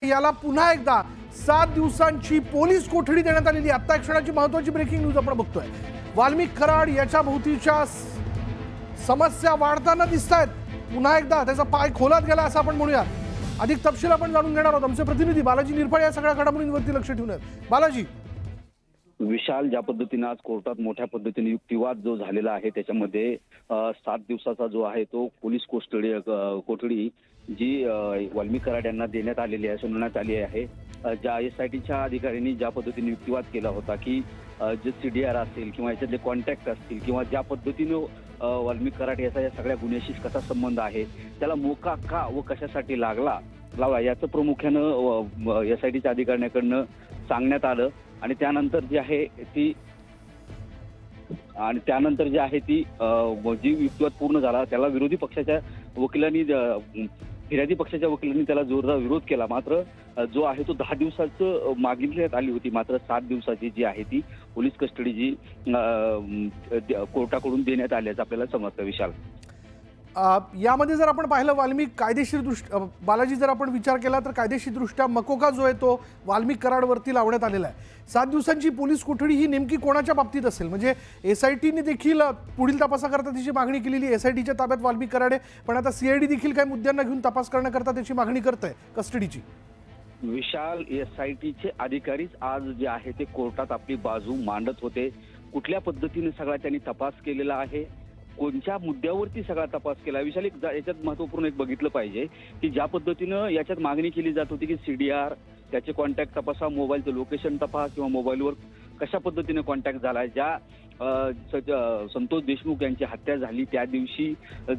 याला पुन्हा एकदा 7 दिवसांची पोलीस कोठडी देण्यात आलेली. आता एक क्षणाची महत्त्वाची ब्रेकिंग न्यूज आपण बघतोय. वाल्मिक कराड याच्या भोवतीच्या समस्या वाढताना दिसतायत. पुन्हा एकदा त्याचा पाय खोलात गेला असं आपण म्हणूया. अधिक तपशील आपण जाणून घेणार आहोत. आमचे प्रतिनिधी बालाजी निरफळ या सगळ्या घडामोडींवरती लक्ष ठेवून आहेत. बालाजी, विशाल, ज्या पद्धतीने आज कोर्टात मोठ्या पद्धतीने युक्तिवाद जो झालेला आहे त्याच्यामध्ये 7 दिवसाचा जो आहे तो पोलीस कोठडी जी वाल्मिक कराड यांना देण्यात आलेली आहे, सुनावण्यात आली आहे. ज्या SITच्या अधिकाऱ्यांनी ज्या पद्धतीने युक्तिवाद केला होता की जे CDR असेल किंवा याच्यातले कॉन्टॅक्ट असतील किंवा ज्या पद्धतीने वाल्मिक कराड याचा या सगळ्या गुन्ह्याशी कसा संबंध आहे, त्याला मोका का व कशासाठी लावला याचं प्रामुख्यानं SITच्या अधिकाऱ्यांकडनं सांगण्यात आलं. आणि त्यानंतर जी आहे ती जी युक्तिवाद पूर्ण झाला त्याला विरोधी पक्षाच्या वकिलांनी फिर्यादी पक्षाच्या वकिलांनी त्याला जोरदार विरोध केला. मात्र जो आहे तो 10 दिवसाचं मागितण्यात आली होती, मात्र 7 दिवसाची जी आहे ती पोलीस कस्टडी जी कोर्टाकडून देण्यात आल्याचं आपल्याला समजतं. विशाल, यामध्ये जर आपण पाहिलं वाल्मिक कायदेशीर बालाजी जर आपण विचार केला तर कायदेशीरदृष्ट्या मकोका जो आहे तो वाल्मिक कराडवरती लावण्यात आलेला आहे. 7 दिवसांची पोलीस कोठडी ही नेमकी कोणाच्या बाबतीत असेल? म्हणजे SITने देखील पुढील तपासाकरता त्याची मागणी केलेली. SITच्या ताब्यात वाल्मिक कराड आहे, पण आता CID देखील काही मुद्द्यांना घेऊन तपास करण्याकरता त्याची मागणी करत आहे कस्टडीची. विशाल, SITचे अधिकारीच आज जे आहे ते कोर्टात आपली बाजू मांडत होते. कुठल्या पद्धतीने सगळा त्यांनी तपास केलेला आहे, कोणत्या मुद्द्यावरती सगळा तपास केला. विशाल, याच्यात महत्वपूर्ण एक बघितलं पाहिजे की ज्या पद्धतीनं याच्यात मागणी केली जात होती की CDR, त्याचे कॉन्टॅक्ट तपासा, मोबाईलचं लोकेशन तपास किंवा मोबाईलवर कशा पद्धतीने कॉन्टॅक्ट झाला. ज्या संतोष देशमुख यांची हत्या झाली त्या दिवशी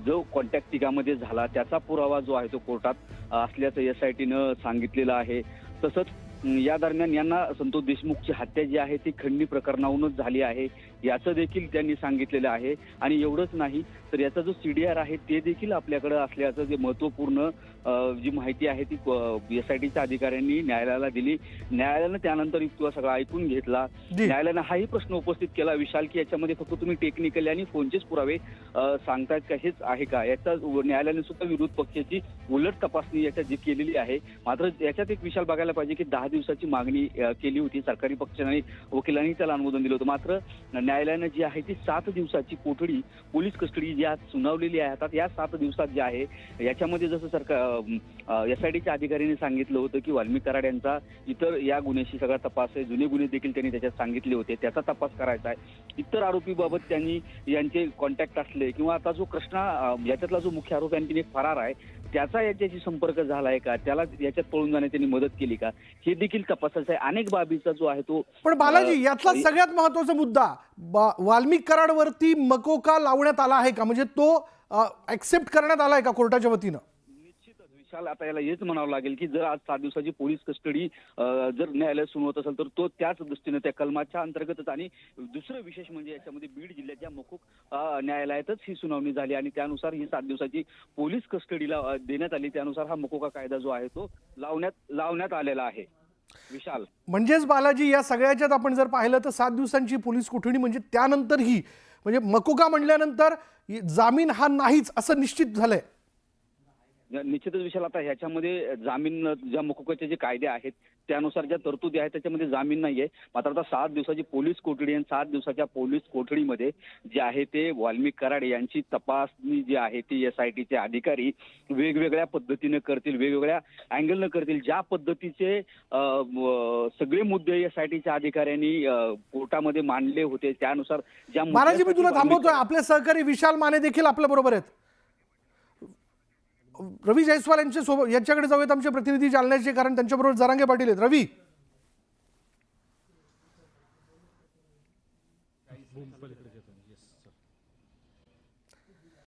जो कॉन्टॅक्ट तिघामध्ये झाला त्याचा पुरावा जो आहे तो कोर्टात असल्याचं SITनं सांगितलेलं आहे. तसंच या दरम्यान यांना संतोष देशमुखची हत्या जी आहे ती खंडणी प्रकरणावरूनच झाली आहे याचं देखील त्यांनी सांगितलेलं आहे. आणि एवढंच नाही तर याचा जो CDR आहे ते देखील आपल्याकडे असल्याचं जे महत्वपूर्ण जी माहिती आहे ती SITच्या अधिकाऱ्यांनी न्यायालयाला दिली. न्यायालयानं त्यानंतर युक्तिवाद सगळा ऐकून घेतला. न्यायालयानं हाही प्रश्न उपस्थित केला विशाल की याच्यामध्ये फक्त तुम्ही टेक्निकली आणि फोनचेच पुरावे सांगतायत का, हेच आहे का. याचा न्यायालयाने सुद्धा विरोध पक्षाची उलट तपासणी याच्यात जी केलेली आहे. मात्र याच्यात एक विशाल बघायला पाहिजे की 10 दिवसाची मागणी केली होती सरकारी पक्षाने, वकिलांनी त्याला अनुमोदन दिलं होतं. मात्र न्यायालयानं जी आहे ती 7 दिवसाची कोठडी पोलीस कस्टडी जी आज सुनावलेली आहे. आता या 7 दिवसात जे आहे याच्यामध्ये जसं SITच्या अधिकाऱ्यांनी सांगितलं होतं की वाल्मिक कराड यांचा इतर या गुन्ह्याशी सगळा तपास आहे, जुने गुन्हे देखील त्यांनी त्याच्यात सांगितले होते, त्याचा तपास करायचा आहे. इतर आरोपीबाबत त्यांनी यांचे कॉन्टॅक्ट असले किंवा आता जो कृष्णा याच्यातला जो मुख्य आरोपी आणखी एक फरार आहे त्याचा याच्याशी संपर्क झालाय का, त्याला याच्यात पळून जाण्यास त्यांनी मदत केली का, हे देखील तपासाचा आहे. अनेक बाबीचा जो आहे तो. पण बालाजी, यातला सगळ्यात महत्त्वाचा मुद्दा वाल्मिक कराडवरती मकोका लावण्यात आला आहे का? म्हणजे तो ऍक्सेप्ट करण्यात आलाय का कोर्टाच्या वतीनं? निश्चितच विशाल, आता याला हेच म्हणावं लागेल की जर आज 7 दिवसाची पोलीस कस्टडी जर न्यायालय सुनावत असेल तर तो त्याच दृष्टीने त्या कलमाच्या अंतर्गतच. आणि दुसरं विशेष म्हणजे याच्यामध्ये बीड जिल्ह्याच्या मकोक न्यायालयातच ही सुनावणी झाली आणि त्यानुसार ही 7 दिवसाची पोलीस कस्टडीला देण्यात आली. त्यानुसार हा मकोका कायदा जो आहे तो लावण्यात आलेला आहे. विशाल, म्हणजेच बालाजी, या सगळ्याच्यात आपण जर पाहिलं तर 7 दिवसांची पोलीस कोठडी म्हणजे त्यानंतर ही म्हणजे मकोका म्हणल्यानंतर जामीन हा नाहीच असं निश्चित झालंय. निश्चितच विशाल, आता ह्याच्यामध्ये जामीन ज्या मकोकाचे जे कायदे आहेत त्यानुसार ज्या तरतुदी आहेत त्याच्यामध्ये जामीन नाहीये. मात्र आता 7 दिवसाची पोलीस कोठडी आणि 7 दिवसाच्या पोलीस कोठडीमध्ये जे आहे ते वाल्मिक कराड यांची तपासणी जी आहे ती SITचे अधिकारी वेगवेगळ्या पद्धतीने करतील, वेगवेगळ्या अँगलनं करतील. ज्या पद्धतीचे सगळे मुद्दे SITच्या अधिकाऱ्यांनी कोर्टामध्ये मांडले होते त्यानुसार ज्या. बालाजी, मी तुला थांबवतोय. आपले सहकारी विशाल माने देखील आपल्या बरोबर आहेत. रवी जयस्वाल यांच्याकडे जाऊयात, आमचे प्रतिनिधी जालन्याचे, कारण त्यांच्याबरोबर जरांगे पाटील आहेत. रवी,